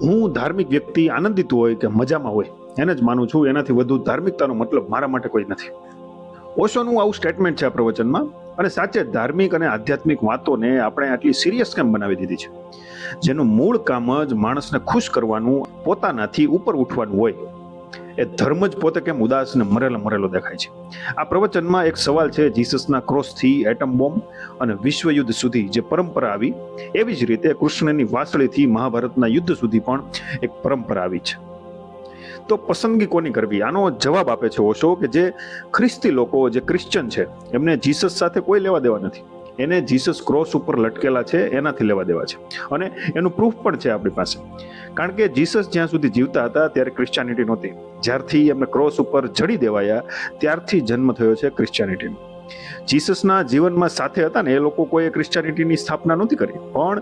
હું ધાર્મિક વ્યક્તિ આનંદિત હોય કે મજામાં હોય એને જ માનું છું. એનાથી વધુ ધાર્મિકતાનો મતલબ મારા માટે કોઈ નથી. ઓશોનું આવું સ્ટેટમેન્ટ છે આ પ્રવચનમાં. અને સાચે ધાર્મિક અને આધ્યાત્મિક વાતોને આપણે આટલી સિરિયસ કેમ બનાવી દીધી છે, જેનું મૂળ કામ જ માણસને ખુશ કરવાનું, પોતાનાથી ઉપર ઉઠવાનું હોય. એ ધર્મ જ પોતે કેમ ઉદાસ ને મરેલો દેખાય છે. આ પ્રવચનમાં એક સવાલ છે, જીસસના ક્રોસથી એટમ બોમ્બ અને વિશ્વયુદ્ધ સુધી જે પરંપરા આવી, એવી જ રીતે કૃષ્ણની વાસળીથી મહાભારતના યુદ્ધ સુધી પણ એક પરંપરા આવી છે. તો પસંદગી કોની કરવી? આનો જવાબ આપે છે ઓશો કે જે ખ્રિસ્તી લોકો, જે ક્રિશ્ચન છે, એમને જીસસ સાથે કોઈ લેવા દેવા નથી. એને જીસસ ક્રોસ ઉપર લટકેલા છે એનાથી લેવા દેવા છે. અને એનું પ્રૂફ પણ છે આપણી પાસે. કારણ કે જીસસ જ્યાં સુધી જીવતા હતા ત્યારે ક્રિશ્ચિયાનિટી નહોતી. જ્યારથી એમને ક્રોસ ઉપર જડી દેવાયા ત્યારથી જન્મ થયો છે ક્રિશ્ચિયાનિટીનો. જીસસના જીવનમાં સાથે હતા ને એ લોકો કોઈ ક્રિશ્ચિયાનિટીની સ્થાપના નહોતી કરી, પણ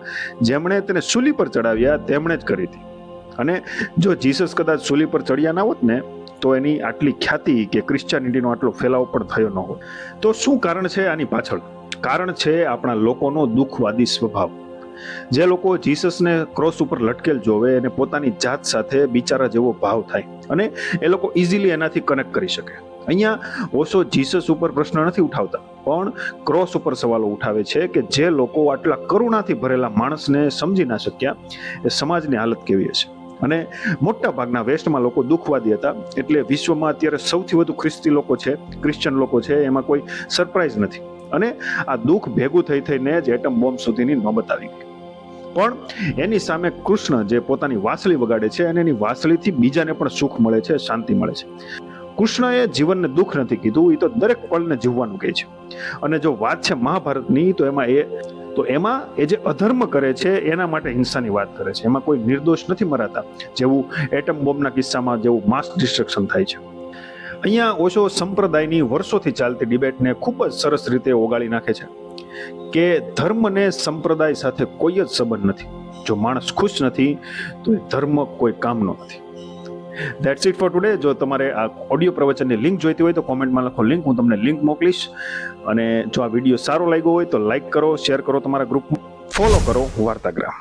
જેમણે તેને સૂલી પર ચડાવ્યા તેમણે જ કરી હતી. અને જો જીસસ કદાચ સૂલી પર ચડ્યા ના હોત ને તો એની આટલી ખ્યાતિ કે ક્રિશ્ચિયાનિટીનો આટલો ફેલાવો પણ થયો ન હોત. તો શું કારણ છે આની પાછળ? કારણ છે આપણા લોકોનો દુઃખવાદી સ્વભાવ. જે લોકો જીસસને ક્રોસ ઉપર લટકેલ જોવે એને પોતાની જાત સાથે બિચારા જેવો ભાવ થાય અને એ લોકો ઇઝીલી એનાથી કનેક્ટ કરી શકે. અહીંયા ઓશો જીસસ ઉપર પ્રશ્ન નથી ઉઠાવતા, પણ ક્રોસ ઉપર સવાલો ઉઠાવે છે કે જે લોકો આટલા કરુણાથી ભરેલા માણસને સમજી ના શક્યા, એ સમાજની હાલત કેવી હશે. અને મોટા ભાગના વેસ્ટમાં લોકો દુઃખવાદી હતા, એટલે વિશ્વમાં અત્યારે સૌથી વધુ ખ્રિસ્તી લોકો છે, ક્રિશ્ચન લોકો છે, એમાં કોઈ સરપ્રાઈઝ નથી. અને આ દુઃખ ભેગું થઈને જ એટમ બોમ્બ સુધીની નોબત આવી ગઈ. પણ એની સામે કૃષ્ણ જે પોતાની વાંસળી વગાડે છે અને એની વાંસળીથી બીજાને પણ સુખ મળે છે, શાંતિ મળે છે. કૃષ્ણએ જીવનને દુઃખ નથી કીધું, એ તો દરેક પળને જીવવાનું કહે છે. અને જો વાત છે મહાભારતની, તો એમાં એ જે અધર્મ કરે છે એના માટે હિંસાની વાત કરે છે. એમાં કોઈ નિર્દોષ નથી મરાતા, જેવું એટમ બોમ્બના કિસ્સામાં જેવું માસ ડિસ્ટ્રક્શન થાય છે. અહીંયા ઓશો સંપ્રદાયની વર્ષોથી ચાલતી ડિબેટને ખૂબ જ સરસ રીતે ઓગાળી નાખે છે કે ધર્મને સંપ્રદાય સાથે કોઈ જ સંબંધ નથી. જો માણસ ખુશ નથી તો એ ધર્મ કોઈ કામનો નથી. That's it four today. જો તમારે આ ઓડિયો પ્રવચનની લિંક જોઈતી હોય તો કોમેન્ટમાં લખો લિંક, હું તમને લિંક મોકલીશ. અને જો આ વિડીયો સારો લાગ્યો હોય તો લાઈક કરો, શેર કરો, તમારા ગ્રુપમાં ફોલો કરો વાર્તાગ્રામ.